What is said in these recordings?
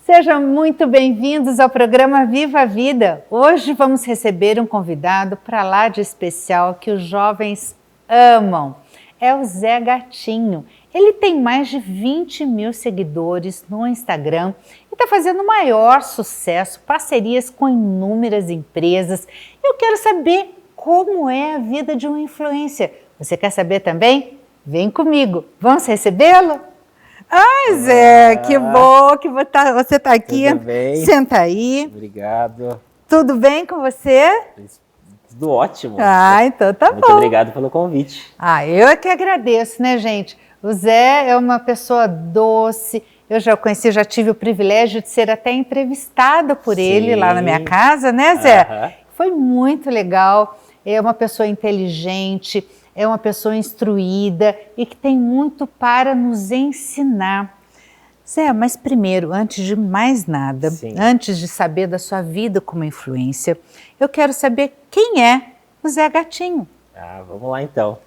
Sejam muito bem-vindos ao programa Viva a Vida. Hoje vamos receber um convidado para lá de especial que os jovens amam. É o Zé Gatinho. Ele tem mais de 20 mil seguidores no Instagram e está fazendo o maior sucesso, parcerias com inúmeras empresas. Eu quero saber como é a vida de um influencer. Você quer saber também? Vem comigo. Vamos recebê-lo? Ai, Zé, que bom que você está aqui. Tudo bem? Senta aí. Obrigado. Tudo bem com você? Tudo ótimo. Então tá bom. Muito obrigado pelo convite. Eu é que agradeço, né, gente? O Zé é uma pessoa doce. Eu já o conheci, já tive o privilégio de ser até entrevistada por ele lá na minha casa, né, Zé? Foi muito legal. É uma pessoa inteligente, é uma pessoa instruída e que tem muito para nos ensinar. Zé, mas primeiro, antes de mais nada, antes de saber da sua vida como influencer, eu quero saber quem é o Zé Gatinho. Vamos lá então.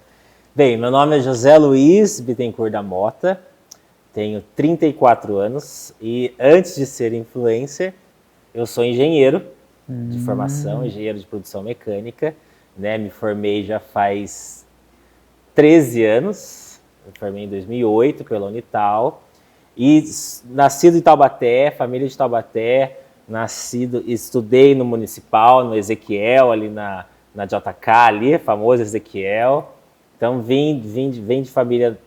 Bem, meu nome é José Luiz Bittencourt da Mota, tenho 34 anos e antes de ser influencer, eu sou engenheiro de formação, engenheiro de produção mecânica, né? Me formei já faz 13 anos, eu formei em 2008 pela Unital e nascido em Taubaté, família de Taubaté, estudei no Municipal, no Ezequiel, ali na JK, ali, famoso Ezequiel. Então vim de família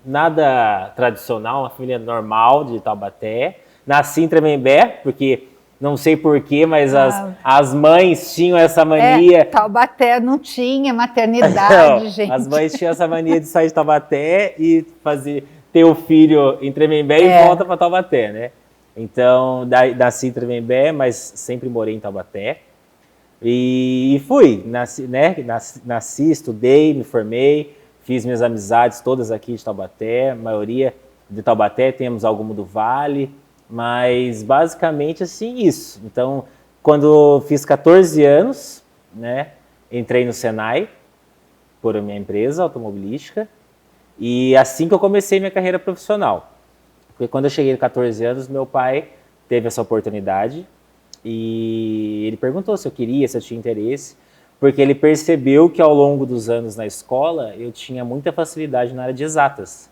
nada tradicional, uma família normal de Taubaté. Nasci em Tremembé, porque não sei porquê, mas as mães tinham essa mania. Taubaté não tinha maternidade, não, gente. As mães tinham essa mania de sair de Taubaté e ter o filho em Tremembé e volta para Taubaté, né? Então, nasci em Tremembé, mas sempre morei em Taubaté. E fui, nasci, estudei, me formei, fiz minhas amizades todas aqui de Taubaté, a maioria de Taubaté, temos alguma do Vale, mas basicamente assim, isso. Então, quando fiz 14 anos, né, entrei no Senai, por minha empresa automobilística, e assim que eu comecei minha carreira profissional. Porque quando eu cheguei com 14 anos, meu pai teve essa oportunidade e ele perguntou se eu queria, se eu tinha interesse, porque ele percebeu que ao longo dos anos na escola eu tinha muita facilidade na área de exatas.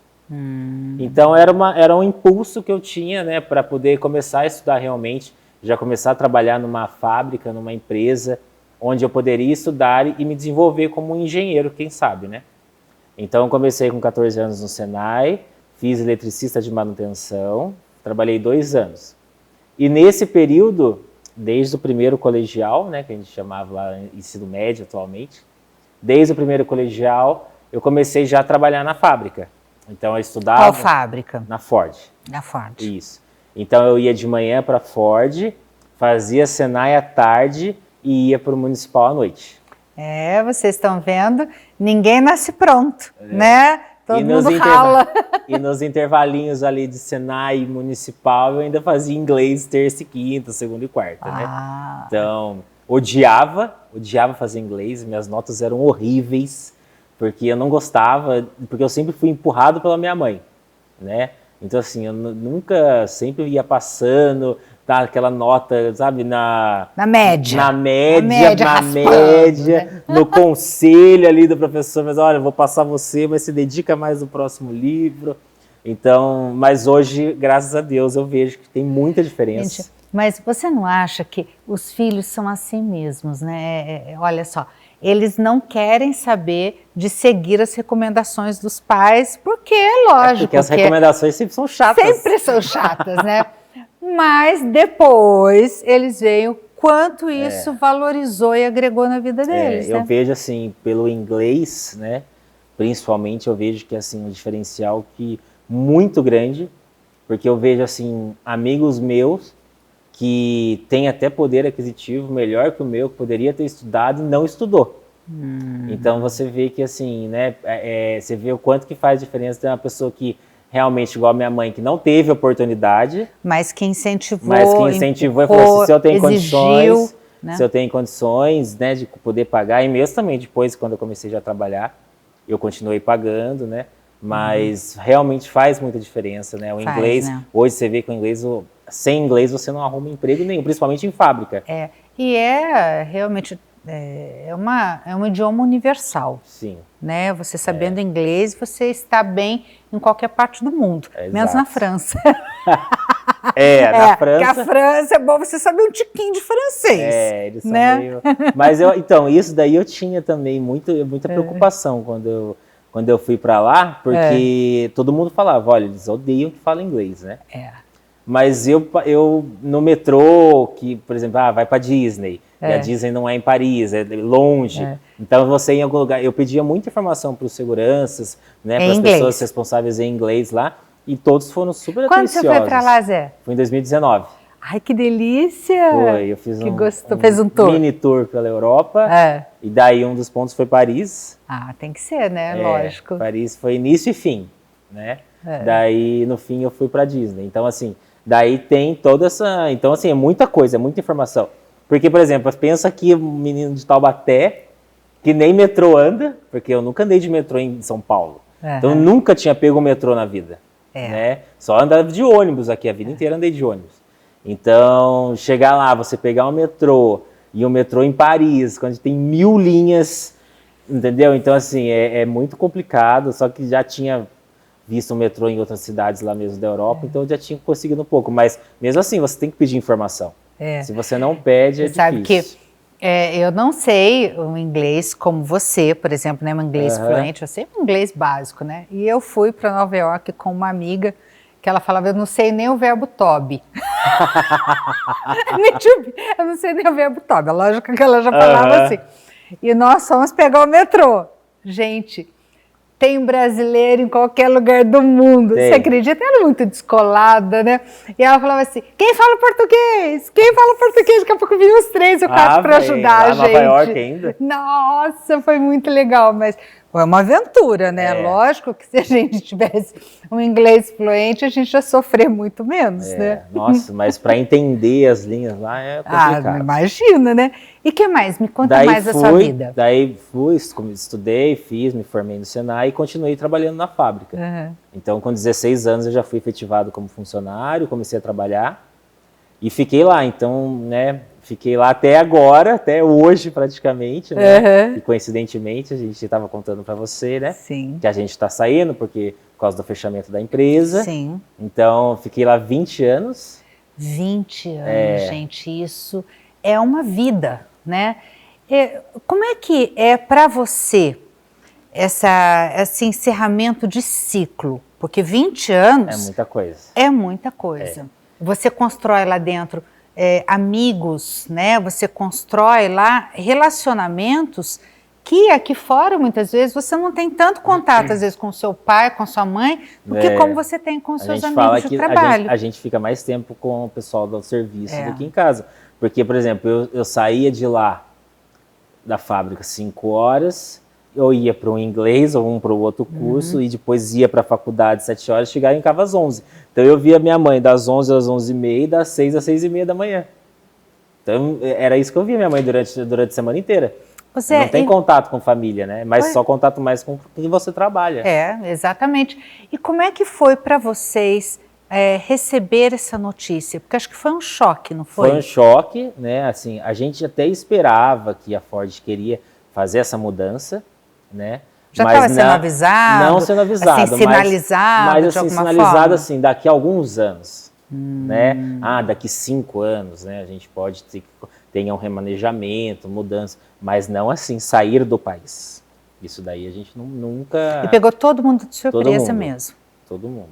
Então era um impulso que eu tinha, né, para poder começar a estudar realmente, já começar a trabalhar numa fábrica, numa empresa, onde eu poderia estudar e me desenvolver como um engenheiro, quem sabe, né? Então eu comecei com 14 anos no Senai, fiz eletricista de manutenção, trabalhei 2 anos. E nesse período, desde o primeiro colegial, né, que a gente chamava lá ensino médio atualmente, desde o primeiro colegial eu comecei já a trabalhar na fábrica. Então eu estudava... Qual fábrica? Na Ford. Na Ford. Isso. Então eu ia de manhã para a Ford, fazia Senai à tarde e ia para o Municipal à noite. Vocês estão vendo, ninguém nasce pronto, né? Todo mundo rala. E nos intervalinhos ali de Senai Municipal, eu ainda fazia inglês terça e quinta, segunda e quarta, né? Então, odiava fazer inglês, minhas notas eram horríveis, porque eu não gostava, porque eu sempre fui empurrado pela minha mãe, né? Então, assim, eu sempre ia passando, tá, aquela nota, sabe, na média, né? No conselho ali do professor, mas olha, eu vou passar você, mas se dedica mais no próximo livro. Então, mas hoje, graças a Deus, eu vejo que tem muita diferença. Gente, mas você não acha que os filhos são assim mesmos, né? Olha só, eles não querem saber de seguir as recomendações dos pais, porque é lógico. Porque as recomendações sempre são chatas. Sempre são chatas, né? Mas depois eles veem o quanto isso valorizou e agregou na vida deles, né? Eu vejo assim, pelo inglês, né? Principalmente eu vejo que assim, um diferencial muito grande, porque eu vejo assim, amigos meus que têm até poder aquisitivo melhor que o meu, que poderia ter estudado e não estudou. Então você vê que assim, né? Você vê o quanto que faz diferença ter uma pessoa que realmente, igual a minha mãe, que não teve oportunidade. Mas que incentivou e falou assim, se eu tenho condições, né? Se eu tenho condições, né, de poder pagar, e mesmo também depois, quando eu comecei já a trabalhar, eu continuei pagando, né? Mas realmente faz muita diferença, né? O inglês, né? Hoje você vê que o inglês, sem inglês você não arruma emprego nenhum, principalmente em fábrica. E realmente é um idioma universal. Sim. Né? Você sabendo inglês, você está bem em qualquer parte do mundo, menos na França. Na França. Porque a França é bom você saber um tiquinho de francês. Eles são né? meio... Mas então, isso daí eu tinha também muita preocupação quando eu fui para lá, porque todo mundo falava, olha, eles odeiam que fala inglês, né? Mas eu no metrô, que, por exemplo, vai para Disney, e a Disney não é em Paris, é longe. Então você em algum lugar, eu pedia muita informação para os seguranças, né, para as pessoas responsáveis em inglês lá, e todos foram super atenciosos. Quando você foi para lá, Zé? Foi em 2019. Ai, que delícia! Foi, eu fiz fez um tour. Mini tour pela Europa, e daí um dos pontos foi Paris. Tem que ser, né? Lógico. Paris foi início e fim, né? Daí, no fim, eu fui para Disney. Então, assim, daí tem toda essa... Então, assim, é muita coisa, é muita informação. Porque, por exemplo, pensa que o menino de Taubaté, que nem metrô anda, porque eu nunca andei de metrô em São Paulo. Então, eu nunca tinha pego o metrô na vida. Né? Só andava de ônibus aqui, a vida inteira andei de ônibus. Então, chegar lá, você pegar um metrô, e um metrô em Paris, onde tem 1000 linhas, entendeu? Então, assim, é muito complicado, só que já tinha visto um metrô em outras cidades lá mesmo da Europa, então eu já tinha conseguido um pouco. Mas, mesmo assim, você tem que pedir informação. Se você não pede, é sabe difícil. Que eu não sei o inglês como você, por exemplo, né, um inglês fluente, eu sei um inglês básico, né? E eu fui para Nova York com uma amiga que ela falava, eu não sei nem o verbo to be. Eu não sei nem o verbo to be, a lógica que ela já falava assim. E nós fomos pegar o metrô. Gente, tem brasileiro em qualquer lugar do mundo. Você acredita? Ela é muito descolada, né? E ela falava assim, quem fala português? Quem fala português? Daqui a pouco vinham uns 3 ou 4 para ajudar a gente. Nova York ainda? Nossa, foi muito legal, mas foi uma aventura, né? Lógico que se a gente tivesse um inglês fluente, a gente ia sofrer muito menos, né? Nossa, mas para entender as linhas lá é complicado. Imagina, né? E o que mais? Me conta mais da sua vida. Daí estudei, me formei no Senai e continuei trabalhando na fábrica. Então, com 16 anos, eu já fui efetivado como funcionário, comecei a trabalhar e fiquei lá. Então, né, fiquei lá até agora, até hoje praticamente, né? E coincidentemente, a gente estava contando para você, né? Sim. Que a gente está saindo por causa do fechamento da empresa. Sim. Então, fiquei lá 20 anos. 20 anos, gente, isso é uma vida, né? Como é que é para você esse encerramento de ciclo? Porque 20 anos... É muita coisa. É muita coisa. Você constrói lá dentro amigos, né? Você constrói lá relacionamentos que aqui fora, muitas vezes, você não tem tanto contato, às vezes, com seu pai, com sua mãe, do que como você tem com seus amigos de trabalho. A gente fica mais tempo com o pessoal do serviço do que em casa. Porque, por exemplo, eu saía de lá, da fábrica, 5 horas, eu ia para um inglês ou para o outro curso e depois ia para a faculdade 7 horas, chegava em casa às 11. Então eu via minha mãe das 11 às 11h30 e das 6 às 6h30 da manhã. Então era isso que eu via minha mãe durante a semana inteira. Não tem contato com família, né? Mas só contato mais com quem você trabalha. Exatamente. E como é que foi para vocês receber essa notícia? Porque acho que foi um choque, não foi? Foi um choque, né? Assim, a gente até esperava que a Ford queria fazer essa mudança, né? Já estava sendo avisado? Não sendo avisado, assim, sinalizado mas de assim, alguma sinalizado forma? assim, daqui a alguns anos, né? Daqui 5 anos, né? A gente pode ter um remanejamento, mudança, mas não assim, sair do país. Isso daí a gente nunca... E pegou todo mundo de surpresa mesmo? Todo mundo,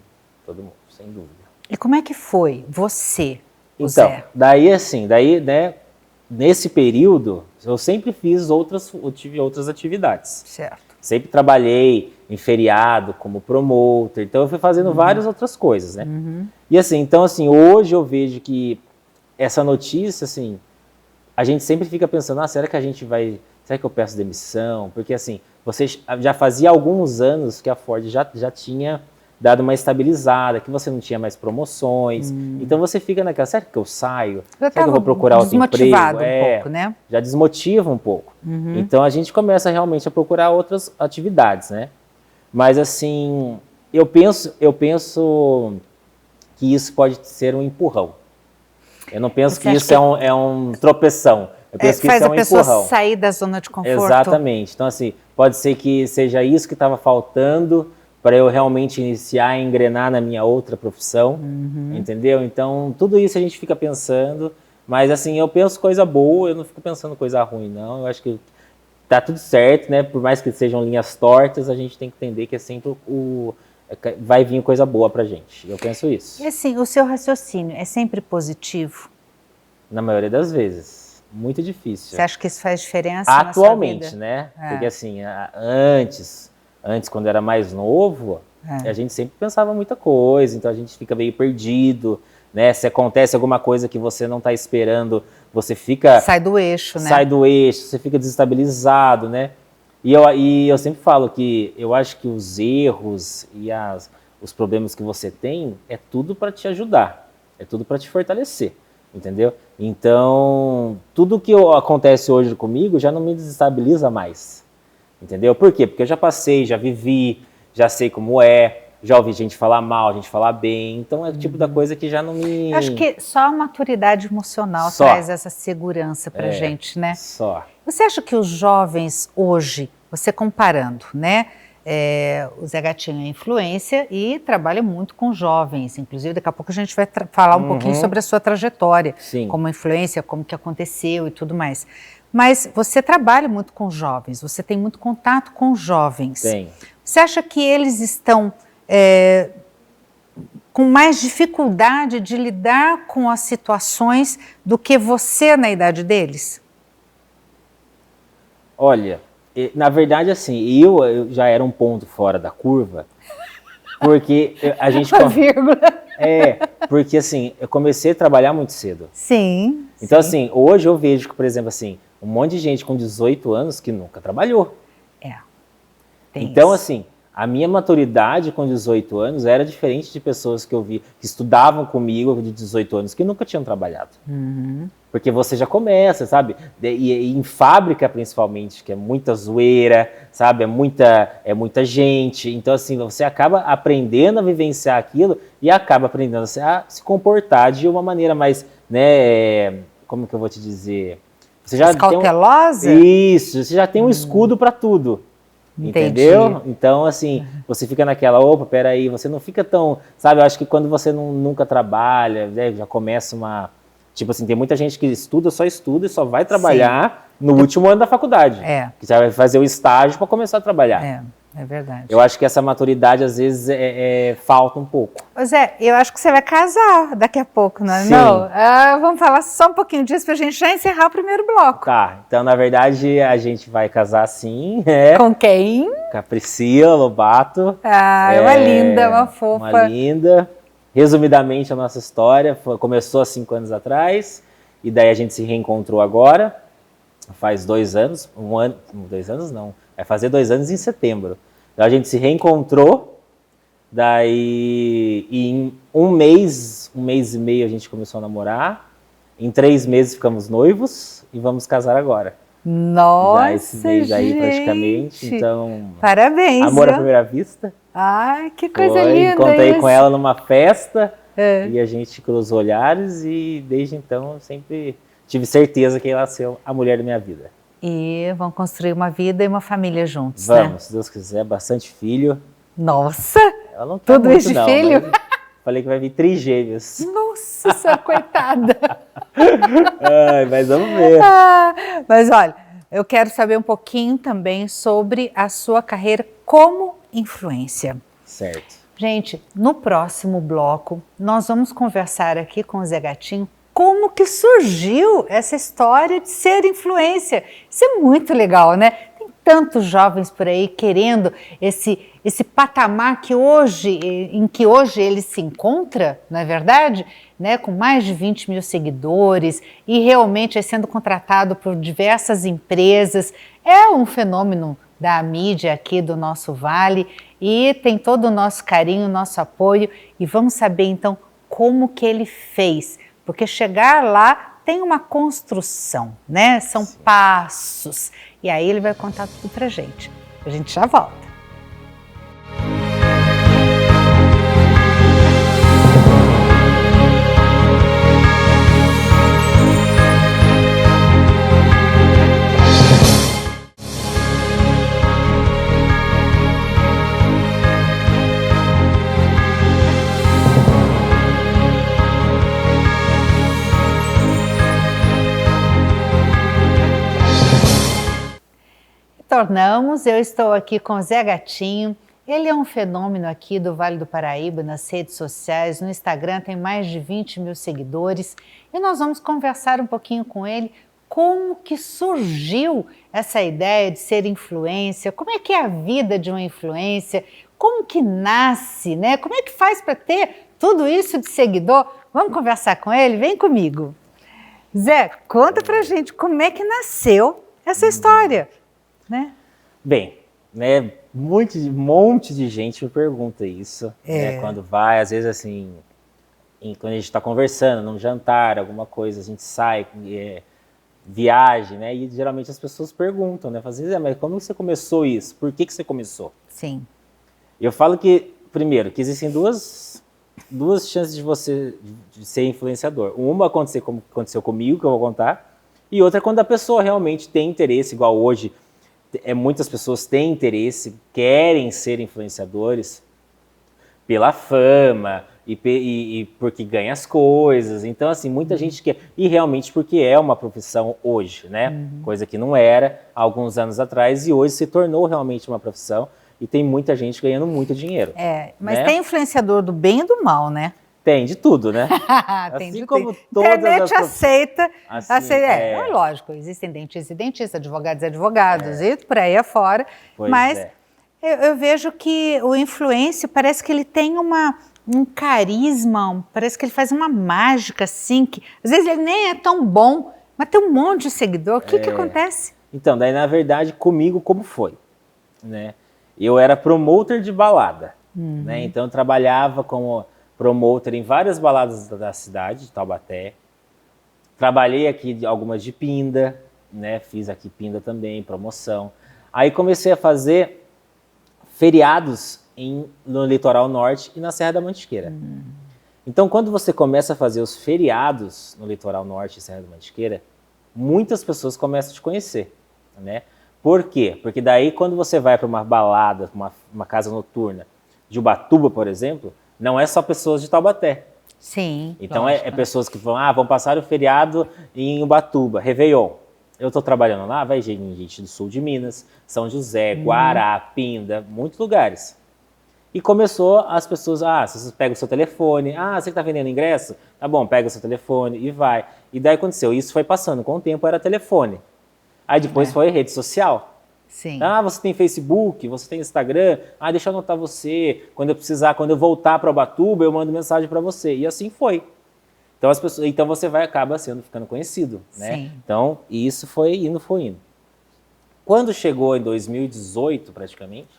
sem dúvida. E como é que foi você, então, Zé? Daí assim, né, nesse período, eu sempre tive outras atividades. Certo. Sempre trabalhei em feriado como promotor, então eu fui fazendo várias outras coisas, né? E assim, então assim, hoje eu vejo que essa notícia, assim, a gente sempre fica pensando, será que será que eu peço demissão? Porque assim, você já fazia alguns anos que a Ford já tinha dado uma estabilizada, que você não tinha mais promoções, então você fica naquela, será que eu saio? Será que eu vou procurar outro emprego? Desmotivado um pouco, né? Já desmotiva um pouco. Então a gente começa realmente a procurar outras atividades, né? Mas assim, eu penso que isso pode ser um empurrão. Eu não penso que isso é um tropeção. Eu penso que faz isso é um a pessoa empurrão. sair da zona de conforto. Exatamente. Então, assim, pode ser que seja isso que estava faltando para eu realmente iniciar a engrenar na minha outra profissão, entendeu? Então, tudo isso a gente fica pensando, mas assim, eu penso coisa boa, eu não fico pensando coisa ruim, não. Eu acho que tá tudo certo, né? Por mais que sejam linhas tortas, a gente tem que entender que é sempre vai vir coisa boa pra gente. Eu penso isso. E assim, o seu raciocínio é sempre positivo? Na maioria das vezes. Muito difícil. Você acha que isso faz diferença atualmente, na sua vida? né? Porque assim, antes, quando era mais novo, a gente sempre pensava muita coisa, então a gente fica meio perdido, né? Se acontece alguma coisa que você não está esperando, você fica... Sai do eixo, né? Sai do eixo, você fica desestabilizado, né? E eu sempre falo que eu acho que os erros e os problemas que você tem é tudo para te ajudar, é tudo para te fortalecer, entendeu? Então, tudo que acontece hoje comigo já não me desestabiliza mais, entendeu? Por quê? Porque eu já passei, já vivi, já sei como já ouvi gente falar mal, gente falar bem, então é o tipo da coisa que já não me... Eu acho que só a maturidade emocional traz essa segurança pra gente, né? Só. Você acha que os jovens hoje, você comparando, né? O Zé Gatinho é influência e trabalha muito com jovens, inclusive daqui a pouco a gente vai falar um pouquinho sobre a sua trajetória, como influência, como que aconteceu e tudo mais. Mas você trabalha muito com jovens, você tem muito contato com jovens. Tem. Você acha que eles estão com mais dificuldade de lidar com as situações do que você na idade deles? Olha, na verdade, assim, eu já era um ponto fora da curva, porque a gente... Uma vírgula. Porque assim, eu comecei a trabalhar muito cedo. Sim. Então, assim, hoje eu vejo que, por exemplo, assim, um monte de gente com 18 anos que nunca trabalhou. Então, assim, a minha maturidade com 18 anos era diferente de pessoas que eu vi, que estudavam comigo de 18 anos, que nunca tinham trabalhado. Porque você já começa, sabe? E em fábrica, principalmente, que é muita zoeira, sabe? É muita gente. Então, assim, você acaba aprendendo a vivenciar aquilo e acaba aprendendo a se comportar de uma maneira mais, né? Como que eu vou te dizer? Você já cautelosa? Isso, você já tem um escudo para tudo. Entendeu? Então, assim, você fica naquela, opa, peraí, você não fica tão, sabe, eu acho que quando você nunca trabalha, né, já começa uma, tipo assim, tem muita gente que estuda e só vai trabalhar no último ano da faculdade, que já vai fazer o estágio para começar a trabalhar. É verdade. Eu acho que essa maturidade, às vezes, falta um pouco. Zé, eu acho que você vai casar daqui a pouco, não é? Sim. Não? Vamos falar só um pouquinho disso para a gente já encerrar o primeiro bloco. Tá, então, na verdade, a gente vai casar sim, né? Com quem? Com a Priscila Lobato. Uma linda, uma fofa. Uma linda. Resumidamente, a nossa história começou há 5 anos atrás, e daí a gente se reencontrou agora, faz 2 anos, 2 anos não, vai fazer 2 anos em setembro. Então a gente se reencontrou, daí em um mês e meio a gente começou a namorar, em 3 meses ficamos noivos e vamos casar agora. Nossa, já esse mês aí praticamente, então... Parabéns, amor à primeira vista. Ai, que coisa linda. Encontrei com ela numa festa e a gente cruzou olhares e desde então eu sempre tive certeza que ela ia ser a mulher da minha vida. E vão construir uma vida e uma família juntos, vamos, né? Se Deus quiser, bastante filho. Nossa! Ela não quer tudo muito, isso de não, filho? Falei que vai vir trigêmeos. Nossa, sua coitada! Mas vamos ver. Mas olha, eu quero saber um pouquinho também sobre a sua carreira como influência. Certo. Gente, no próximo bloco, nós vamos conversar aqui com o Zé Gatinho como que surgiu essa história de ser influência. Isso é muito legal, né? Tem tantos jovens por aí querendo esse patamar em que hoje ele se encontra, não é verdade? Né? Com mais de 20 mil seguidores e realmente sendo contratado por diversas empresas. É um fenômeno da mídia aqui do nosso Vale e tem todo o nosso carinho, o nosso apoio, e vamos saber então como que ele fez, porque chegar lá tem uma construção, né? São passos, e aí ele vai contar tudo pra gente. A gente já volta. retornamos. Eu estou aqui com o Zé Gatinho. Ele é um fenômeno aqui do Vale do Paraíba, nas redes sociais, no Instagram tem mais de 20 mil seguidores. E nós vamos conversar um pouquinho com ele como que surgiu essa ideia de ser influência, como é que é a vida de uma influência, como que nasce, né? Como é que faz para ter tudo isso de seguidor? Vamos conversar com ele? Vem comigo. Zé, conta pra gente como é que nasceu essa história, né? Bem, né, um monte de gente me pergunta isso, né, quando vai, às vezes assim, quando a gente está conversando, num jantar, alguma coisa, a gente sai, viagem, né, e geralmente as pessoas perguntam, né, fazem, Zé, mas como você começou isso? Por que você começou? Sim. Eu falo que, primeiro, que existem duas chances de você de ser influenciador. Uma aconteceu comigo, que eu vou contar, e outra é quando a pessoa realmente tem interesse, igual hoje, muitas pessoas têm interesse, querem ser influenciadores pela fama e porque ganha as coisas. Então, assim, muita gente quer. E realmente porque é uma profissão hoje, né? Coisa que não era há alguns anos atrás e hoje se tornou realmente uma profissão. E tem muita gente ganhando muito dinheiro. Mas né? tem influenciador do bem e do mal, né? Tem de tudo, né? Tem assim de como tudo. todas Internet as... aceita. Assim, É lógico, existem dentistas e dentistas, advogados e advogados, e por aí afora. Pois Mas eu vejo que o influencer parece que ele tem um carisma, parece que ele faz uma mágica assim, que às vezes ele nem é tão bom, mas tem um monte de seguidor. O que acontece? Então, daí na verdade comigo como foi, né? Eu era promoter de balada, né? Então eu trabalhava como promoter em várias baladas da cidade, de Taubaté. Trabalhei aqui algumas de Pinda, né? Fiz aqui Pinda também, promoção. Aí comecei a fazer feriados no litoral norte e na Serra da Mantiqueira. Então, quando você começa a fazer os feriados no litoral norte e Serra da Mantiqueira, muitas pessoas começam a te conhecer, né? Por quê? Porque daí, quando você vai para uma balada, uma casa noturna de Ubatuba, por exemplo, não é só pessoas de Taubaté. Sim. Então, é pessoas que vão passar o feriado em Ubatuba, Réveillon. Eu estou trabalhando lá, vai gente do sul de Minas, São José, Guará, Pinda, muitos lugares. E começou as pessoas, você pega o seu telefone, você está vendendo ingresso? Tá bom, pega o seu telefone e vai. E daí aconteceu, isso foi passando, com o tempo era telefone. Aí depois foi rede social. Sim. Você tem Facebook, você tem Instagram, deixa eu anotar você, quando eu precisar, quando eu voltar para Ubatuba, eu mando mensagem para você. E assim foi. Então você acaba ficando conhecido, né? Sim. Então, isso foi indo. Quando chegou em 2018, praticamente,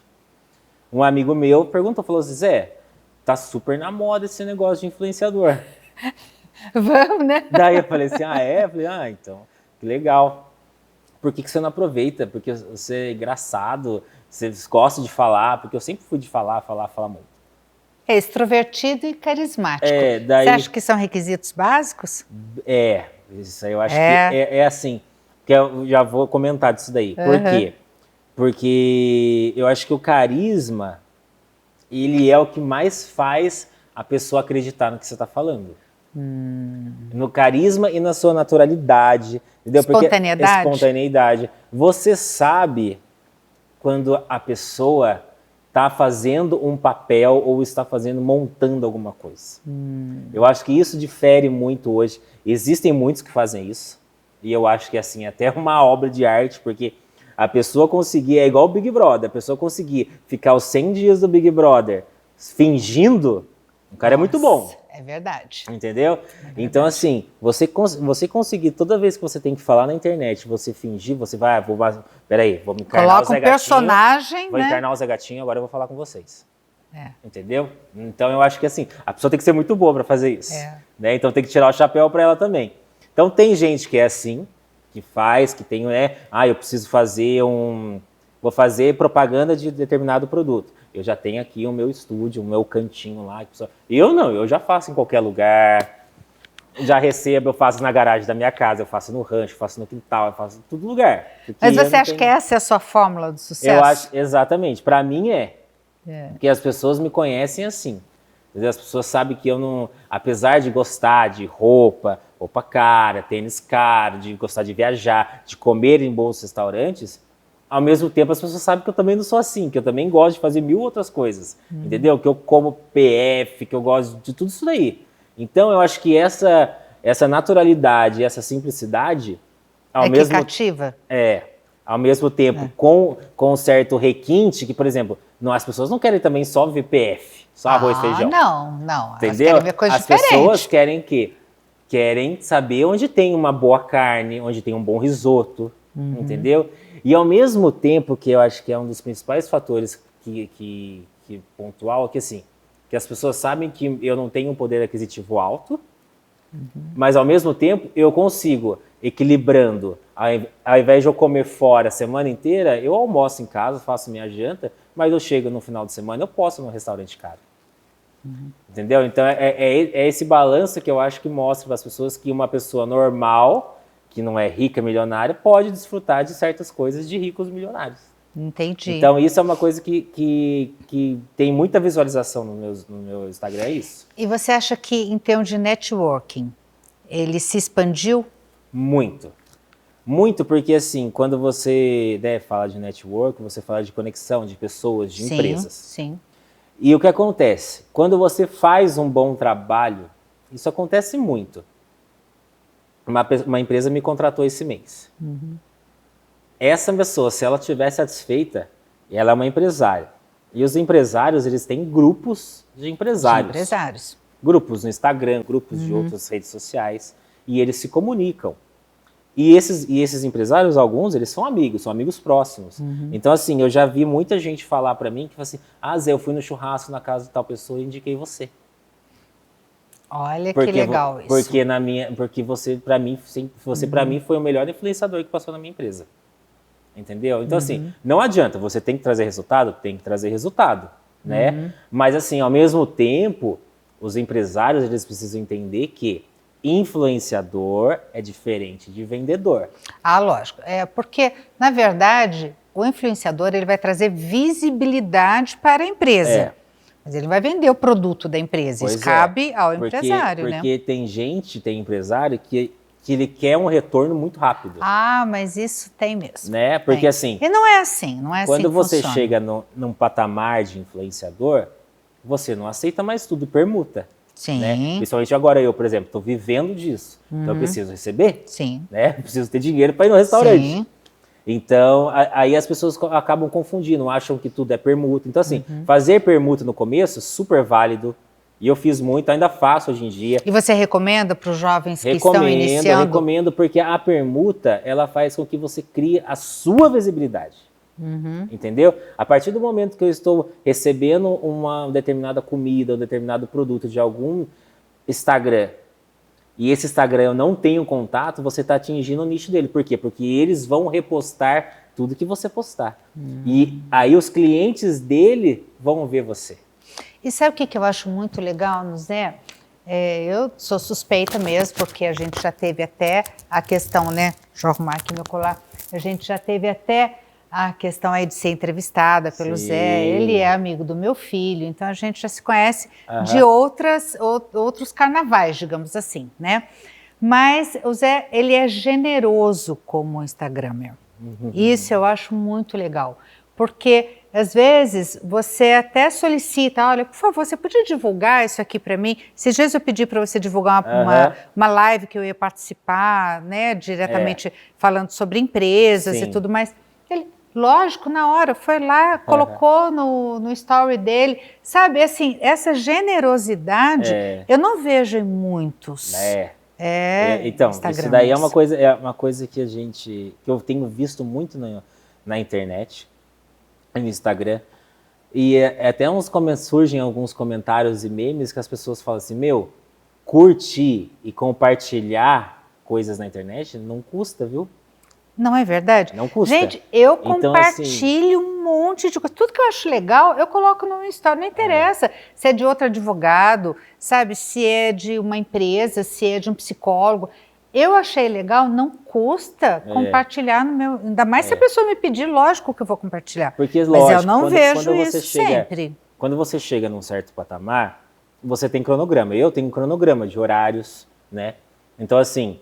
um amigo meu falou assim, Zé, tá super na moda esse negócio de influenciador. Vamos, né? Daí eu falei assim, Eu falei, então, que legal. Por que você não aproveita? Porque você é engraçado, você gosta de falar, porque eu sempre fui de falar muito. É extrovertido e carismático. Daí, você acha que são requisitos básicos? Isso aí eu acho que é assim, que eu já vou comentar disso daí. Por quê? Porque eu acho que o carisma, ele é o que mais faz a pessoa acreditar no que você está falando. No carisma e na sua naturalidade. Entendeu? Espontaneidade. Porque espontaneidade. Você sabe quando a pessoa está fazendo um papel ou está montando alguma coisa. Eu acho que isso difere muito hoje. Existem muitos que fazem isso. E eu acho que assim, até uma obra de arte, porque a pessoa conseguir, é igual o Big Brother, a pessoa conseguir ficar os 100 dias do Big Brother fingindo, o cara é muito bom. É verdade. Entendeu? Então, assim, você conseguir, toda vez que você tem que falar na internet, você fingir, você vai, peraí, vou me encarnar o Zé Gatinho. Coloca um personagem, vou encarnar o Zé Gatinho, agora eu vou falar com vocês. Entendeu? Então, eu acho que assim, a pessoa tem que ser muito boa para fazer isso. Né? Então, tem que tirar o chapéu para ela também. Então, tem gente que é assim, que faz, que tem, eu preciso fazer vou fazer propaganda de determinado produto. Eu já tenho aqui o meu estúdio, o meu cantinho lá. Eu não, eu já faço em qualquer lugar. Já recebo, eu faço na garagem da minha casa, eu faço no rancho, eu faço no quintal, eu faço em todo lugar. Mas você acha que essa é a sua fórmula do sucesso? Eu acho, exatamente. Para mim Porque as pessoas me conhecem assim. As pessoas sabem que eu não... Apesar de gostar de roupa cara, tênis caro, de gostar de viajar, de comer em bons restaurantes, ao mesmo tempo as pessoas sabem que eu também não sou assim, que eu também gosto de fazer 1000 outras coisas, entendeu? Que eu como PF, que eu gosto de tudo isso daí. Então eu acho que essa naturalidade, essa simplicidade, Que cativa? Ao mesmo tempo com um certo requinte, que, por exemplo, as pessoas não querem também só ver PF, só arroz e feijão. Não. Entendeu? Elas querem ver coisa As diferente. pessoas querem o quê? Querem saber onde tem uma boa carne, onde tem um bom risoto, entendeu? E ao mesmo tempo que eu acho que é um dos principais fatores que pontual, é que assim, que as pessoas sabem que eu não tenho um poder aquisitivo alto, mas ao mesmo tempo eu consigo, equilibrando, ao invés de eu comer fora a semana inteira, eu almoço em casa, faço minha janta, mas eu chego no final de semana, eu posso ir num restaurante caro. Entendeu? Então é esse balanço que eu acho que mostra para as pessoas que uma pessoa normal, que não é rica, milionária, pode desfrutar de certas coisas de ricos milionários. Entendi. Então isso é uma coisa que tem muita visualização no meu Instagram, é isso. E você acha que em termos de networking, ele se expandiu? Muito. Muito, porque assim, quando você fala de network, você fala de conexão de pessoas, de empresas. Sim. E o que acontece? Quando você faz um bom trabalho, isso acontece muito. Uma empresa me contratou esse mês. Essa pessoa, se ela estiver satisfeita, ela é uma empresária. E os empresários, eles têm grupos de empresários. Grupos no Instagram, grupos de outras redes sociais. E eles se comunicam. E esses empresários, alguns, eles são amigos próximos. Então, assim, eu já vi muita gente falar pra mim que fala assim, Zé, eu fui no churrasco na casa de tal pessoa e indiquei você. Olha que legal isso. Porque você, pra mim, foi o melhor influenciador que passou na minha empresa. Entendeu? Então, assim, não adianta, você tem que trazer resultado? Tem que trazer resultado, né? Mas, assim, ao mesmo tempo, os empresários, eles precisam entender que influenciador é diferente de vendedor. Lógico. Porque, na verdade, o influenciador ele vai trazer visibilidade para a empresa. Mas ele vai vender o produto da empresa. Isso cabe ao empresário, né? Porque tem empresário que ele quer um retorno muito rápido. Mas isso tem mesmo. Né? Porque assim... E não é assim, quando você funciona. chega num patamar de influenciador, você não aceita mais tudo permuta. Sim. Né? Principalmente agora eu, por exemplo, estou vivendo disso. Então eu preciso receber. Sim. Né? Preciso ter dinheiro para ir no restaurante. Sim. Então, aí as pessoas acabam confundindo, acham que tudo é permuta. Então, assim, fazer permuta no começo, super válido. E eu fiz muito, ainda faço hoje em dia. E você recomenda para os jovens que estão iniciando? Recomendo, porque a permuta, ela faz com que você crie a sua visibilidade. Entendeu? A partir do momento que eu estou recebendo uma determinada comida, um determinado produto de algum Instagram, e esse Instagram eu não tenho contato, você está atingindo o nicho dele. Por quê? Porque eles vão repostar tudo que você postar. E aí os clientes dele vão ver você. E sabe o que eu acho muito legal no Zé? Eu sou suspeita mesmo, porque a gente já teve até a questão, né? Deixa eu arrumar aqui meu colar. A gente já teve até a questão aí de ser entrevistada pelo Zé. Ele é amigo do meu filho, então a gente já se conhece de outros carnavais, digamos assim, né? Mas o Zé, ele é generoso como Instagramer. Isso eu acho muito legal, porque às vezes você até solicita, olha, por favor, você podia divulgar isso aqui para mim? Esses dias eu pedi para você divulgar uma live que eu ia participar, né, diretamente falando sobre empresas e tudo mais. Ele, lógico, na hora, foi lá, colocou no story dele, sabe, assim, essa generosidade eu não vejo em muitos. Então, isso daí é uma coisa que eu tenho visto muito na internet, no Instagram, e até surgem alguns comentários e memes que as pessoas falam assim, curtir e compartilhar coisas na internet não custa, viu? Não é verdade? Não custa. Gente, eu então, compartilho um monte de coisa. Tudo que eu acho legal, eu coloco no story. Não interessa se é de outro advogado, sabe? Se é de uma empresa, se é de um psicólogo. Eu achei legal, não custa compartilhar no meu... Ainda mais se a pessoa me pedir, lógico que eu vou compartilhar. Porque, mas lógico, eu não vejo isso sempre. Quando você chega num certo patamar, você tem cronograma. Eu tenho cronograma de horários, né? Então, assim,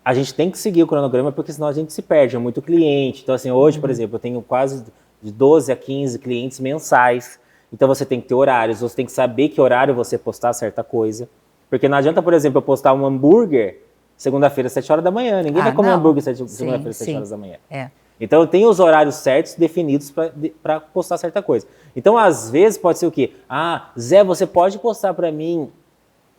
a gente tem que seguir o cronograma, porque senão a gente se perde, é muito cliente. Então, assim, hoje, por exemplo, eu tenho quase de 12 a 15 clientes mensais. Então, você tem que ter horários, você tem que saber que horário você postar certa coisa. Porque não adianta, por exemplo, eu postar um hambúrguer segunda-feira, 7 horas da manhã. Ninguém vai comer hambúrguer segunda-feira, 7 horas da manhã. Então, eu tenho os horários certos definidos para postar certa coisa. Então, às vezes, pode ser o quê? Ah, Zé, você pode postar para mim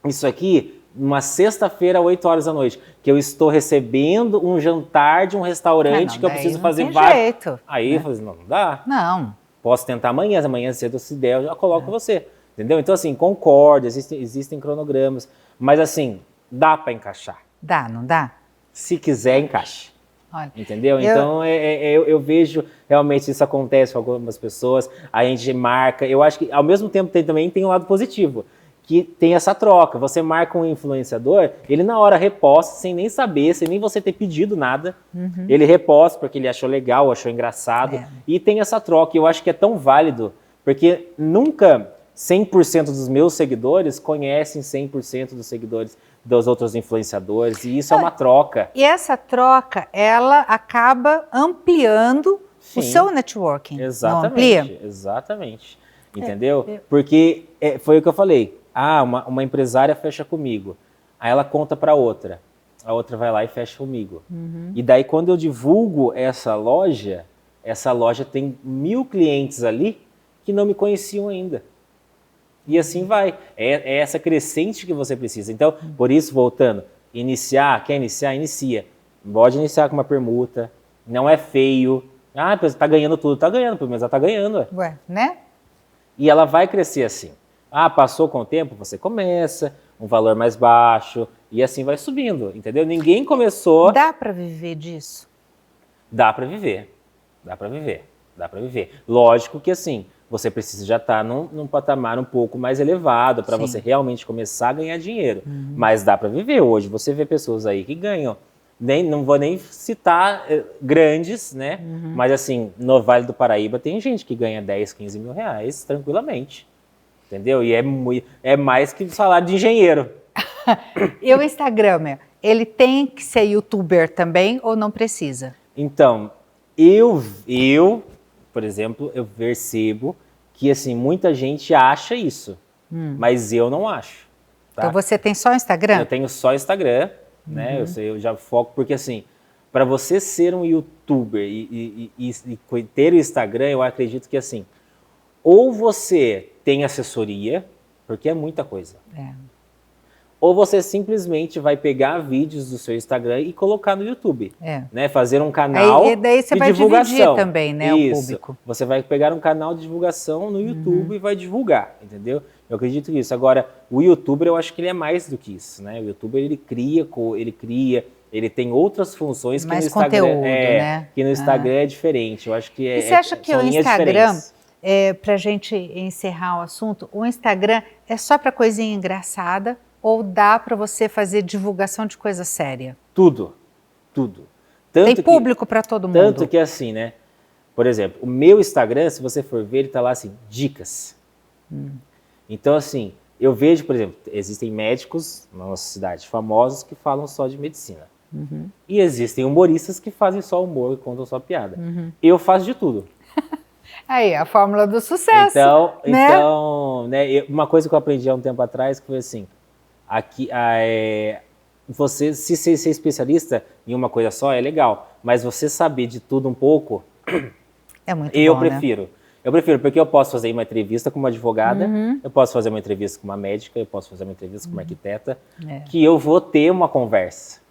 isso aqui numa sexta-feira, 8 horas da noite, que eu estou recebendo um jantar de um restaurante que eu preciso fazer vários. Jeito, Aí eu falei, não dá. Não. Posso tentar amanhã cedo, se der, eu já coloco você. Entendeu? Então, assim, concordo, existem cronogramas, mas assim, dá para encaixar. Dá, não dá? Se quiser, encaixe. Olha, entendeu? Então, eu vejo realmente isso acontece com algumas pessoas, a gente marca, eu acho que ao mesmo tempo também tem um lado positivo, que tem essa troca. Você marca um influenciador, ele na hora reposta, sem nem saber, sem nem você ter pedido nada. Ele reposta porque ele achou legal, achou engraçado. E tem essa troca. E eu acho que é tão válido, porque nunca 100% dos meus seguidores conhecem 100% dos seguidores dos outros influenciadores. E isso é uma troca. E essa troca, ela acaba ampliando o seu networking. Exatamente. Não amplia? Exatamente. Entendeu? Porque foi o que eu falei. Ah, uma empresária fecha comigo. Aí ela conta para outra. A outra vai lá e fecha comigo. E daí, quando eu divulgo essa loja tem 1000 clientes ali que não me conheciam ainda. E assim vai. É essa crescente que você precisa. Então, por isso, voltando, quer iniciar? Inicia. Pode iniciar com uma permuta. Não é feio. Ah, tá ganhando tudo. Tá ganhando, mas ela tá ganhando. Ué, né? E ela vai crescer assim. Ah, passou com o tempo, você começa, um valor mais baixo, e assim vai subindo, entendeu? Ninguém começou... Dá para viver disso? Dá para viver, dá para viver, dá para viver. Lógico que assim, você precisa já estar num patamar um pouco mais elevado para você realmente começar a ganhar dinheiro. Mas dá para viver. Hoje você vê pessoas aí que ganham, não vou nem citar grandes, né? Mas assim, no Vale do Paraíba tem gente que ganha 10, 15 mil reais tranquilamente. Entendeu? E é mais que o salário de engenheiro. E o Instagram, ele tem que ser youtuber também ou não precisa? Então, eu, por exemplo, eu percebo que assim, muita gente acha isso, mas eu não acho. Tá? Então você tem só Instagram? Eu tenho só Instagram, né? Eu já foco, porque assim, para você ser um youtuber e ter o Instagram, eu acredito que assim, ou você tem assessoria, porque é muita coisa. Ou você simplesmente vai pegar vídeos do seu Instagram e colocar no YouTube. Né? Fazer um canal e daí você de vai divulgação. Dividir também, né, Isso. o público. Você vai pegar um canal de divulgação no YouTube e vai divulgar, entendeu? Eu acredito nisso. Agora, o YouTuber, eu acho que ele é mais do que isso, né? O YouTuber, ele tem outras funções que no Instagram conteúdo, né? Que no Instagram é diferente. Eu acho que E você acha que o Instagram, para a gente encerrar o assunto, o Instagram é só para coisinha engraçada ou dá para você fazer divulgação de coisa séria? Tudo. Tanto tem público para todo mundo. Tanto que assim, né? Por exemplo, o meu Instagram, se você for ver, ele tá lá assim, dicas. Então assim, eu vejo, por exemplo, existem médicos na nossa cidade famosos que falam só de medicina. E existem humoristas que fazem só humor e contam só piada. Eu faço de tudo. Aí, a fórmula do sucesso. Então, né, uma coisa que eu aprendi há um tempo atrás que foi assim, você se ser especialista em uma coisa só é legal, mas você saber de tudo um pouco, é muito eu bom, prefiro. Né? Eu prefiro, porque eu posso fazer uma entrevista com uma advogada, eu posso fazer uma entrevista com uma médica, eu posso fazer uma entrevista com uma arquiteta, que eu vou ter uma conversa.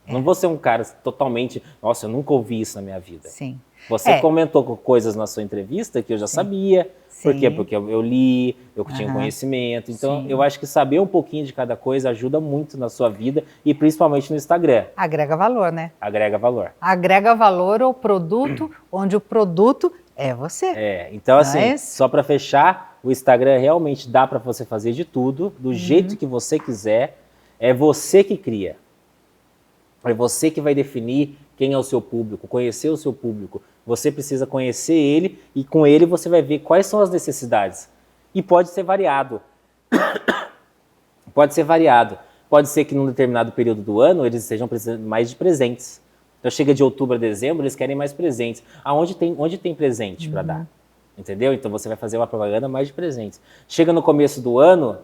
Não vou ser um cara totalmente, nossa, eu nunca ouvi isso na minha vida. Sim. Você comentou coisas na sua entrevista que eu já sabia. Por quê? Porque eu li, eu tinha conhecimento. Então, eu acho que saber um pouquinho de cada coisa ajuda muito na sua vida e principalmente no Instagram. Agrega valor, né? Agrega valor. Agrega valor ao produto, onde o produto é você. Então assim, só para fechar, o Instagram realmente dá para você fazer de tudo, do jeito que você quiser. É você que cria. É você que vai definir quem é o seu público, conhecer o seu público. Você precisa conhecer ele e com ele você vai ver quais são as necessidades. E pode ser variado. Pode ser variado. pode ser que num determinado período do ano eles estejam precisando mais de presentes. Então chega de outubro a dezembro, eles querem mais presentes. Onde tem presente para dar? Entendeu? Então você vai fazer uma propaganda mais de presentes. Chega no começo do ano,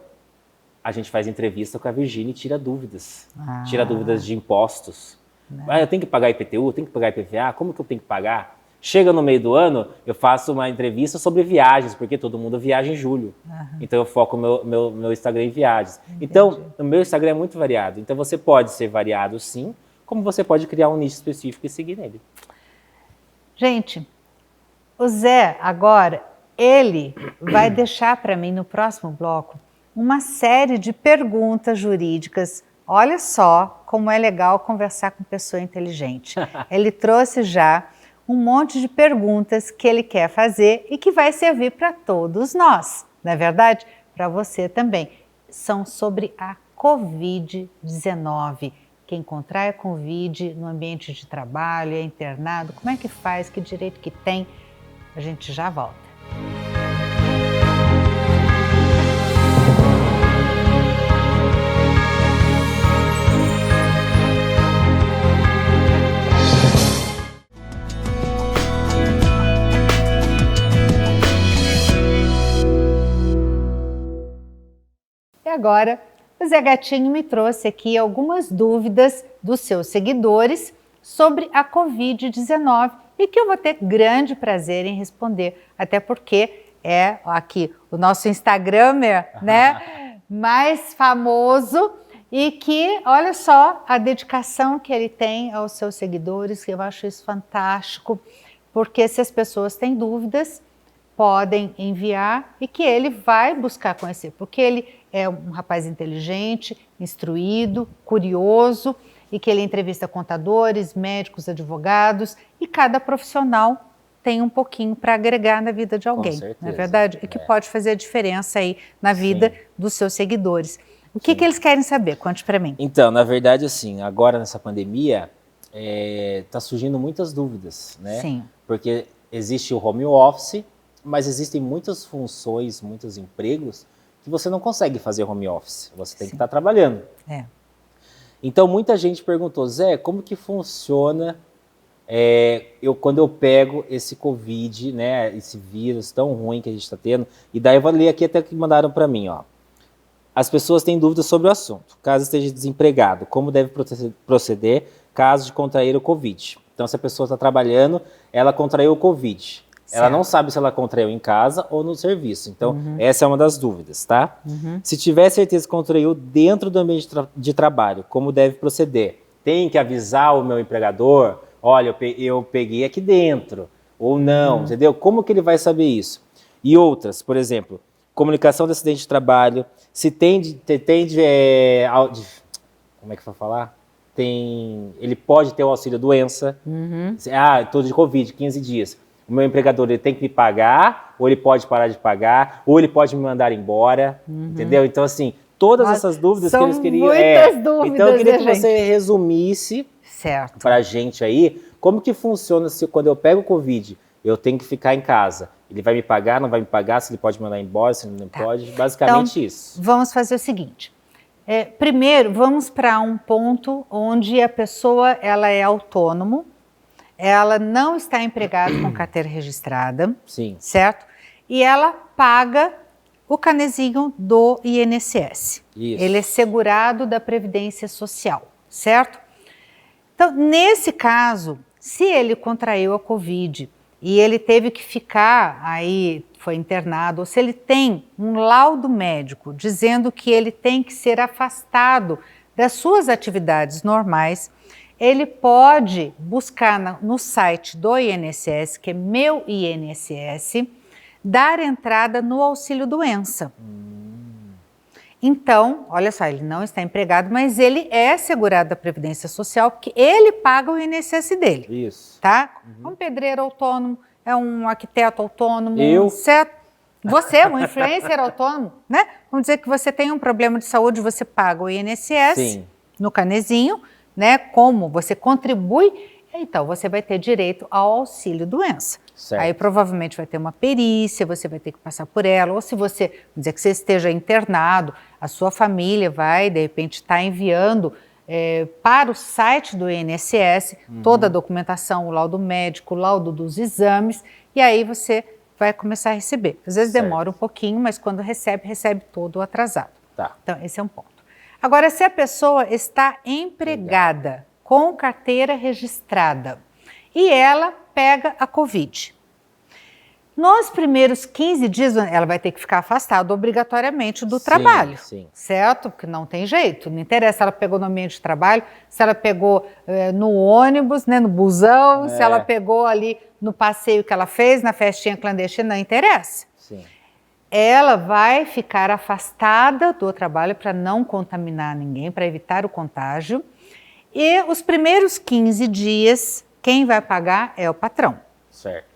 a gente faz entrevista com a Virgínia e tira dúvidas. Tira dúvidas de impostos. Eu tenho que pagar IPTU, tenho que pagar IPVA, como que eu tenho que pagar? Chega no meio do ano, eu faço uma entrevista sobre viagens, porque todo mundo viaja em julho. Então eu foco meu Instagram em viagens. Entendi. Então, o meu Instagram é muito variado. Então você pode ser variado sim, como você pode criar um nicho específico e seguir nele. Gente, o Zé agora, ele vai deixar para mim no próximo bloco uma série de perguntas jurídicas. Olha só como é legal conversar com pessoa inteligente. Ele trouxe já um monte de perguntas que ele quer fazer e que vai servir para todos nós, não é verdade? Para você também. São sobre a Covid-19. Quem contrai a Covid no ambiente de trabalho, é internado, como é que faz, que direito que tem? A gente já volta. E agora, o Zé Gatinho me trouxe aqui algumas dúvidas dos seus seguidores sobre a Covid-19 e que eu vou ter grande prazer em responder, até porque é aqui o nosso Instagramer, né, mais famoso e que, olha só, a dedicação que ele tem aos seus seguidores, que eu acho isso fantástico, porque se as pessoas têm dúvidas, podem enviar e que ele vai buscar conhecer, porque ele é um rapaz inteligente, instruído, curioso e que ele entrevista contadores, médicos, advogados e cada profissional tem um pouquinho para agregar na vida de alguém, não é verdade? E que pode fazer a diferença aí na vida dos seus seguidores. O que eles querem saber? Conte para mim. Então, na verdade, assim, agora nessa pandemia, tá surgindo muitas dúvidas, né? Sim. Porque existe o home office, mas existem muitas funções, muitos empregos que você não consegue fazer home office. Você tem que estar trabalhando. Então, muita gente perguntou, Zé, como que funciona quando eu pego esse Covid, né, esse vírus tão ruim que a gente está tendo? E daí eu vou ler aqui até que mandaram para mim, ó. As pessoas têm dúvidas sobre o assunto. Caso esteja desempregado, como deve proceder caso de contrair o Covid? Então, se a pessoa está trabalhando, ela contraiu o Covid. Ela não sabe se ela contraiu em casa ou no serviço. Então, essa é uma das dúvidas, tá? Se tiver certeza que contraiu dentro do ambiente de trabalho, como deve proceder? Tem que avisar o meu empregador, olha, eu peguei aqui dentro, ou não, entendeu? Como que ele vai saber isso? E outras, por exemplo, comunicação de acidente de trabalho, se tem como é que vai falar? Ele pode ter o auxílio doença. Estou de Covid, 15 dias. O meu empregador ele tem que me pagar, ou ele pode parar de pagar, ou ele pode me mandar embora, entendeu? Então, assim, todas essas dúvidas que eles queriam... Muitas dúvidas, então, eu queria que você resumisse para a gente aí, como que funciona se quando eu pego o Covid, eu tenho que ficar em casa. Ele vai me pagar, não vai me pagar, se ele pode me mandar embora, se ele não pode, basicamente então, isso. Vamos fazer o seguinte, primeiro vamos para um ponto onde a pessoa ela é autônomo, ela não está empregada com carteira registrada, certo? E ela paga o canezinho do INSS. Isso. Ele é segurado da Previdência Social, certo? Então, nesse caso, se ele contraiu a Covid e ele teve que ficar aí, foi internado, ou se ele tem um laudo médico dizendo que ele tem que ser afastado das suas atividades normais, ele pode buscar no site do INSS, que é Meu INSS, dar entrada no auxílio doença. Então, olha só, ele não está empregado, mas ele é segurado da Previdência Social, porque ele paga o INSS dele. Isso. Tá? É um pedreiro autônomo, é um arquiteto autônomo, certo? Você é um influencer autônomo, né? Vamos dizer que você tem um problema de saúde, você paga o INSS no canezinho, né? Como você contribui então você vai ter direito ao auxílio-doença. Certo. Aí provavelmente vai ter uma perícia, você vai ter que passar por ela, ou se você, vamos dizer que você esteja internado, a sua família vai, de repente, estar enviando para o site do INSS toda a documentação, o laudo médico, o laudo dos exames, e aí você vai começar a receber. Às vezes demora um pouquinho, mas quando recebe, recebe todo atrasado. Tá. Então, esse é um ponto. Agora, se a pessoa está empregada, com carteira registrada, e ela pega a Covid, nos primeiros 15 dias, ela vai ter que ficar afastada obrigatoriamente do trabalho, certo? Porque não tem jeito, não interessa se ela pegou no ambiente de trabalho, se ela pegou no ônibus, né, no busão, se ela pegou ali no passeio que ela fez, na festinha clandestina, não interessa. Sim. Ela vai ficar afastada do trabalho para não contaminar ninguém, para evitar o contágio. E os primeiros 15 dias, quem vai pagar é o patrão. Certo.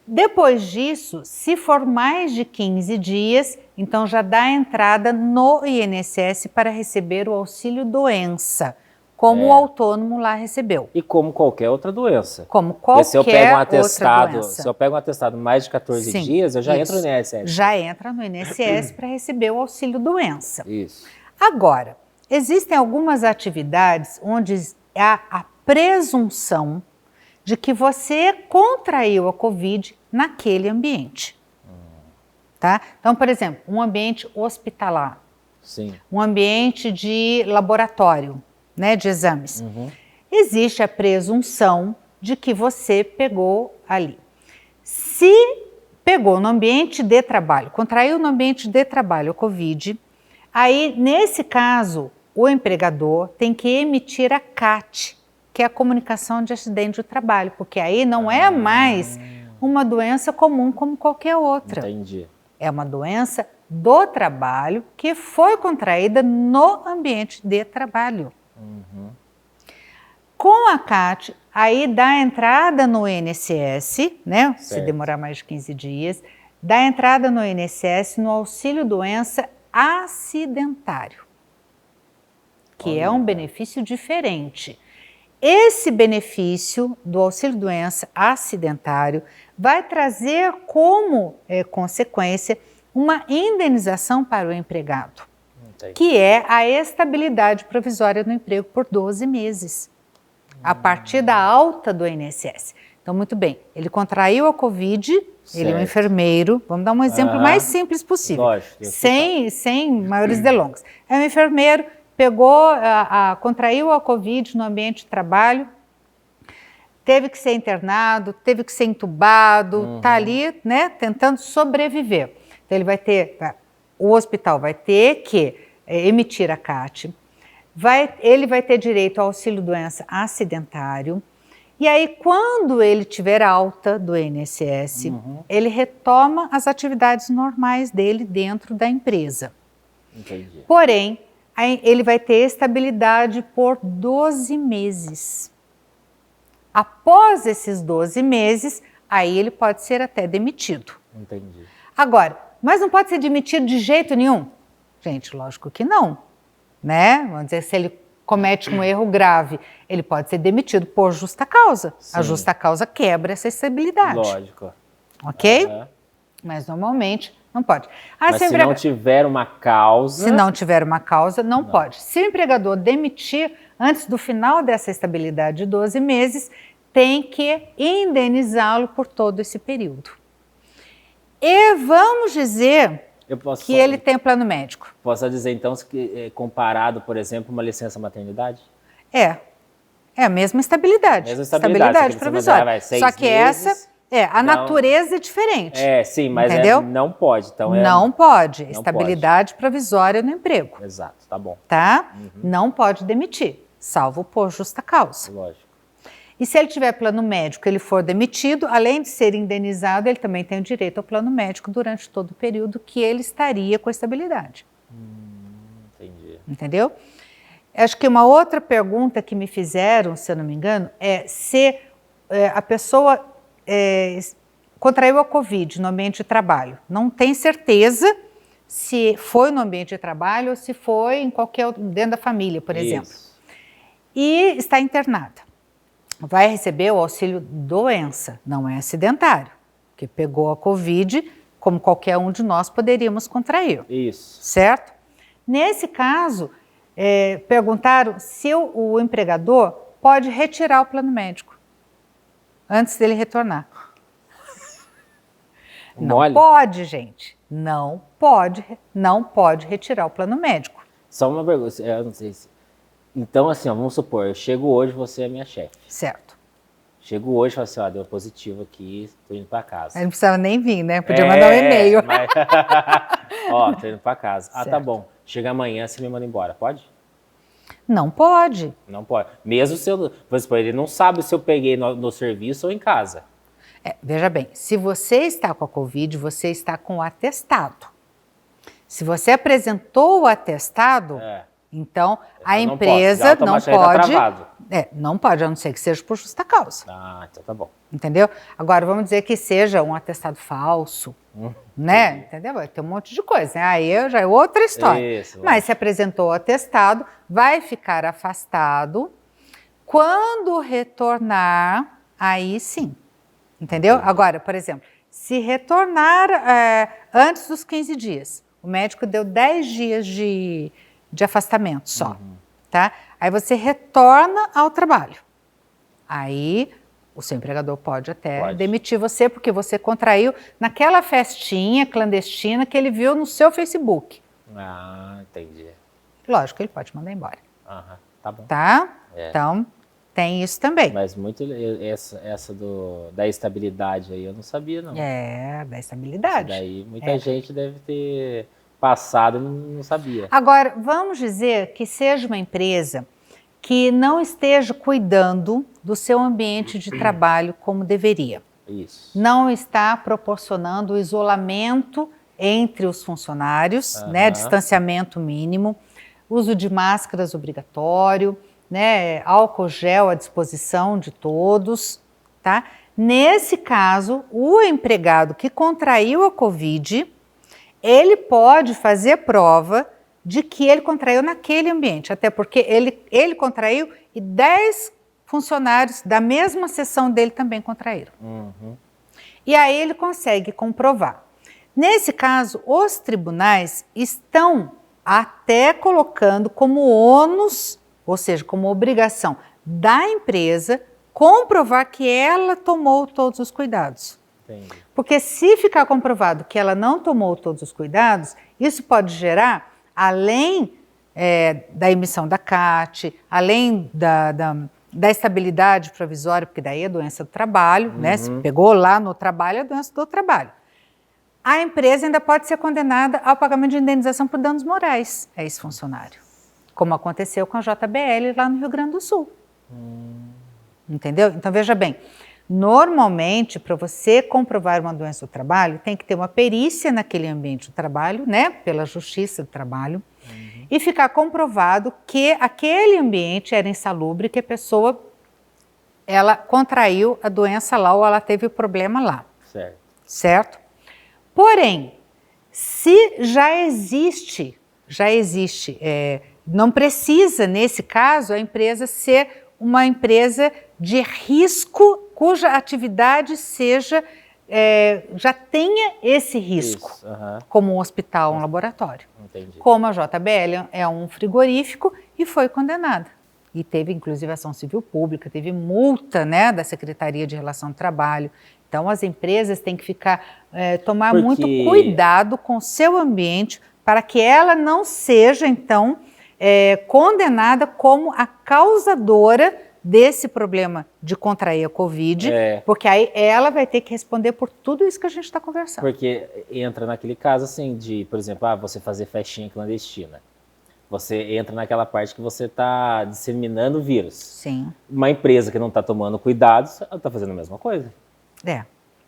Depois disso, se for mais de 15 dias, então já dá entrada no INSS para receber o auxílio-doença, como o autônomo lá recebeu. E como qualquer outra doença. Como qualquer se eu pego um atestado, outra doença. Se eu pego um atestado mais de 14 dias, eu já entro no INSS. Já entra no INSS para receber o auxílio-doença. Isso. Agora, existem algumas atividades onde há a presunção de que você contraiu a Covid naquele ambiente. Tá? Então, por exemplo, um ambiente hospitalar, Sim. um ambiente de laboratório, né, de exames. Existe a presunção de que você pegou ali. Se pegou no ambiente de trabalho, contraiu no ambiente de trabalho a Covid, aí, nesse caso, o empregador tem que emitir a CAT, que é a comunicação de acidente de trabalho, porque aí não é mais uma doença comum como qualquer outra. Entendi. É uma doença do trabalho que foi contraída no ambiente de trabalho. Com a CAT, aí dá entrada no INSS, né? Se demorar mais de 15 dias, dá entrada no INSS no auxílio-doença acidentário, que é um benefício diferente. Esse benefício do auxílio-doença acidentário vai trazer como consequência uma indenização para o empregado, que é a estabilidade provisória no emprego por 12 meses, a partir da alta do INSS. Então, muito bem, ele contraiu a Covid, ele é um enfermeiro, vamos dar um exemplo mais simples possível, Lógico, sem maiores delongas. É um enfermeiro, pegou, contraiu a Covid no ambiente de trabalho, teve que ser internado, teve que ser entubado, está ali, né, tentando sobreviver. Então ele vai ter, o hospital vai ter que emitir a CAT, ele vai ter direito ao auxílio-doença acidentário, e aí quando ele tiver alta do INSS, ele retoma as atividades normais dele dentro da empresa. Entendi. Porém, aí ele vai ter estabilidade por 12 meses. Após esses 12 meses, aí ele pode ser até demitido. Entendi. Agora, mas não pode ser demitido de jeito nenhum? Gente, lógico que não, né? Vamos dizer, se ele comete um erro grave, ele pode ser demitido por justa causa. Sim. A justa causa quebra essa estabilidade. Lógico. Ok? Mas normalmente não pode. Mas se não tiver uma causa... Se não tiver uma causa, não pode. Se o empregador demitir antes do final dessa estabilidade de 12 meses, tem que indenizá-lo por todo esse período. E vamos dizer que ele tem plano médico. Posso dizer, então, que comparado, por exemplo, uma licença maternidade? É a mesma estabilidade. Mesma estabilidade provisória. Só que essa... a natureza é diferente. Sim, mas não pode. Então não pode. Estabilidade provisória no emprego. Exato, tá bom. Tá? Não pode demitir, salvo por justa causa. Lógico. E se ele tiver plano médico, ele for demitido, além de ser indenizado, ele também tem o direito ao plano médico durante todo o período que ele estaria com a estabilidade. Entendi. Entendeu? Acho que uma outra pergunta que me fizeram, se eu não me engano, é se a pessoa contraiu a Covid no ambiente de trabalho. Não tem certeza se foi no ambiente de trabalho ou se foi em dentro da família, por exemplo. E está internada. vai receber o auxílio doença, não é acidentário, porque pegou a Covid, como qualquer um de nós poderíamos contrair. Isso. Certo? Nesse caso, perguntaram se o empregador pode retirar o plano médico antes dele retornar. Não pode, gente. Não pode retirar o plano médico. Só uma pergunta, eu não sei se... Então, assim, ó, vamos supor, eu chego hoje, você é minha chefe. Certo. Chego hoje e falo assim, ó, deu positivo aqui, tô indo pra casa. Aí não precisava nem vir, né? Podia mandar um e-mail. Mas... ó, tô indo pra casa. Ah, certo. tá bom. Chega amanhã, você me manda embora, pode? Não pode. Não pode. Mesmo se eu... Por exemplo, ele não sabe se eu peguei no serviço ou em casa. Veja bem, se você está com a Covid, você está com o atestado. Se você apresentou o atestado, então a empresa não pode. Não pode, a não ser que seja por justa causa. Ah, então tá bom. Entendeu? Agora vamos dizer que seja um atestado falso, né? Entendeu? Vai ter um monte de coisa, né? Aí já é outra história. Isso, mas se apresentou o atestado, vai ficar afastado. Quando retornar, aí sim. Entendeu? Agora, por exemplo, se retornar antes dos 15 dias, o médico deu 10 dias de afastamento só, tá? Aí você retorna ao trabalho. Aí o seu empregador pode até demitir você, porque você contraiu naquela festinha clandestina que ele viu no seu Facebook. Ah, entendi. Lógico, ele pode mandar embora. Tá bom. Tá? Então, tem isso também. Mas muito essa da estabilidade aí eu não sabia, não. Da estabilidade. Isso daí muita gente deve ter passado e não sabia. Agora, vamos dizer que seja uma empresa que não esteja cuidando do seu ambiente de trabalho como deveria. Isso. Não está proporcionando o isolamento entre os funcionários, né, distanciamento mínimo, uso de máscaras obrigatório, né, álcool gel à disposição de todos, tá? Nesse caso, o empregado que contraiu a Covid, ele pode fazer prova de que ele contraiu naquele ambiente, até porque ele contraiu e 10 funcionários da mesma seção dele também contraíram. E aí ele consegue comprovar. Nesse caso, os tribunais estão até colocando como ônus, ou seja, como obrigação da empresa comprovar que ela tomou todos os cuidados. Entendi. Porque se ficar comprovado que ela não tomou todos os cuidados, isso pode gerar, além da emissão da CAT, além da estabilidade provisória, porque daí é doença do trabalho, né? Se pegou lá no trabalho, é doença do trabalho. A empresa ainda pode ser condenada ao pagamento de indenização por danos morais a esse funcionário, como aconteceu com a JBL lá no Rio Grande do Sul. Entendeu? Então, veja bem, normalmente, para você comprovar uma doença do trabalho, tem que ter uma perícia naquele ambiente do trabalho, né, pela Justiça do Trabalho, e ficar comprovado que aquele ambiente era insalubre, que a pessoa, ela contraiu a doença lá ou ela teve o problema lá. Certo. Certo? Porém, se já existe, não precisa, nesse caso, a empresa ser uma empresa de risco cuja atividade seja, já tenha esse risco, como um hospital, um laboratório. Entendi. Como a JBL é um frigorífico e foi condenada. E teve, inclusive, ação civil pública, teve multa, né, da Secretaria de Relação do Trabalho. Então, as empresas têm que tomar muito cuidado com o seu ambiente para que ela não seja, então, condenada como a causadora desse problema de contrair a Covid, porque aí ela vai ter que responder por tudo isso que a gente está conversando. Porque entra naquele caso, assim, de, por exemplo, você fazer festinha clandestina. Você entra naquela parte que você está disseminando o vírus. Sim. Uma empresa que não está tomando cuidados, ela está fazendo a mesma coisa.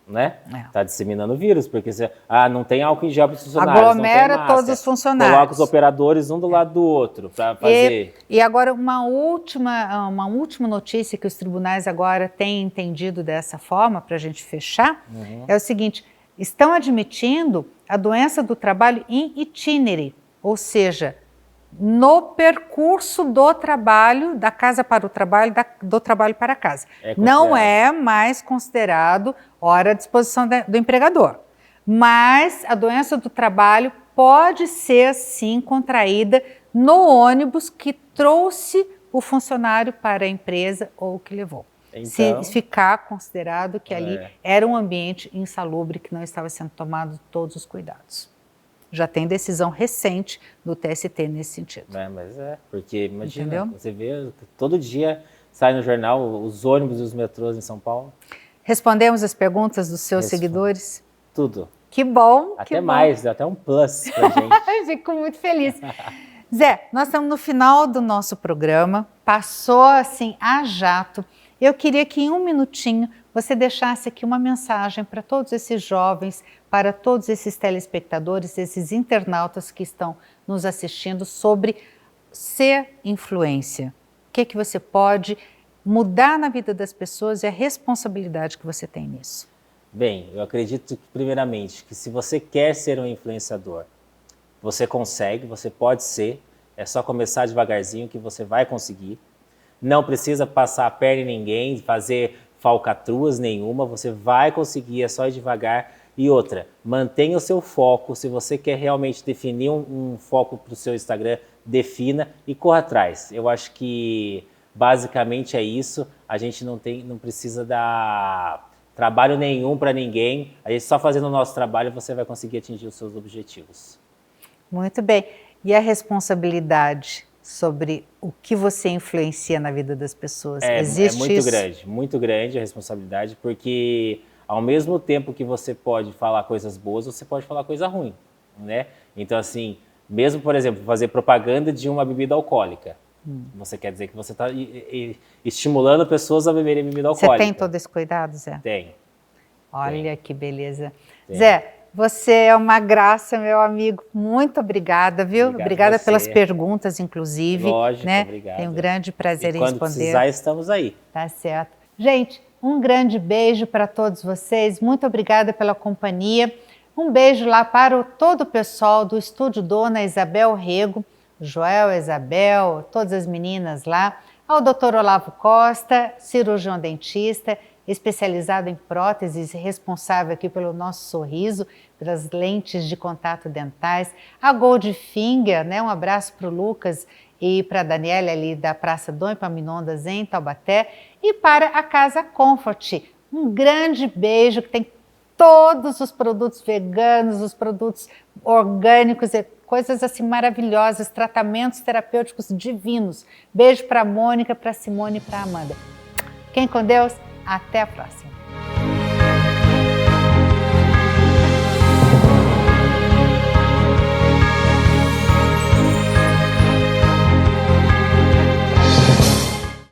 Né? Está disseminando o vírus, porque você não tem álcool em gel para os funcionários, aglomera todos os funcionários. Coloca os operadores um do lado do outro para fazer. E agora uma última notícia que os tribunais agora têm entendido dessa forma, para a gente fechar, é o seguinte: estão admitindo a doença do trabalho in itinere, ou seja, no percurso do trabalho, da casa para o trabalho, do trabalho para a casa. Não é mais considerado hora à disposição do empregador. Mas a doença do trabalho pode ser, sim, contraída no ônibus que trouxe o funcionário para a empresa ou que levou. Então, se ficar considerado que ali era um ambiente insalubre, que não estava sendo tomado todos os cuidados. Já tem decisão recente do TST nesse sentido. Mas porque imagina, entendeu? Você vê, todo dia sai no jornal os ônibus e os metrôs em São Paulo. Respondemos as perguntas dos seus seguidores? Tudo. Que bom. Até mais, deu até um plus pra gente. Fico muito feliz. Zé, nós estamos no final do nosso programa, passou assim a jato. Eu queria que em um minutinho você deixasse aqui uma mensagem para todos esses jovens, para todos esses telespectadores, esses internautas que estão nos assistindo sobre ser influência. O que é que você pode mudar na vida das pessoas e a responsabilidade que você tem nisso? Bem, eu acredito que, primeiramente, que se você quer ser um influenciador, você consegue, você pode ser, é só começar devagarzinho que você vai conseguir. Não precisa passar a perna em ninguém, fazer falcatruas nenhuma, você vai conseguir, é só ir devagar. E outra, mantenha o seu foco, se você quer realmente definir um foco para o seu Instagram, defina e corra atrás. Eu acho que basicamente é isso, a gente não precisa dar trabalho nenhum para ninguém, a gente só fazendo o nosso trabalho você vai conseguir atingir os seus objetivos. Muito bem. E a responsabilidade sobre o que você influencia na vida das pessoas? Existe muito grande a responsabilidade, porque ao mesmo tempo que você pode falar coisas boas, você pode falar coisa ruim, né? Então, assim, mesmo, por exemplo, fazer propaganda de uma bebida alcoólica, você quer dizer que você está estimulando pessoas a beberem bebida alcoólica. Você tem todo esse cuidado, Zé? Tem. Olha que beleza. Zé, você é uma graça, meu amigo. Muito obrigada, viu? Obrigada pelas perguntas, inclusive. Lógico, né? obrigado. Tenho um grande prazer em quando responder. Precisar, estamos aí. Tá certo. Gente, um grande beijo para todos vocês. Muito obrigada pela companhia. Um beijo lá para todo o pessoal do Estúdio Dona Isabel Rego, Joel, Isabel, todas as meninas lá. Ao Dr. Olavo Costa, cirurgião dentista, especializado em próteses e responsável aqui pelo nosso sorriso, pelas lentes de contato dentais. A Goldfinger, né? Um abraço para o Lucas e para a Daniela ali da Praça Dom Epaminondas em Taubaté. E para a Casa Comfort, um grande beijo, que tem todos os produtos veganos, os produtos orgânicos, coisas assim maravilhosas, tratamentos terapêuticos divinos. Beijo para a Mônica, para a Simone e para a Amanda. Fiquem com Deus, até a próxima.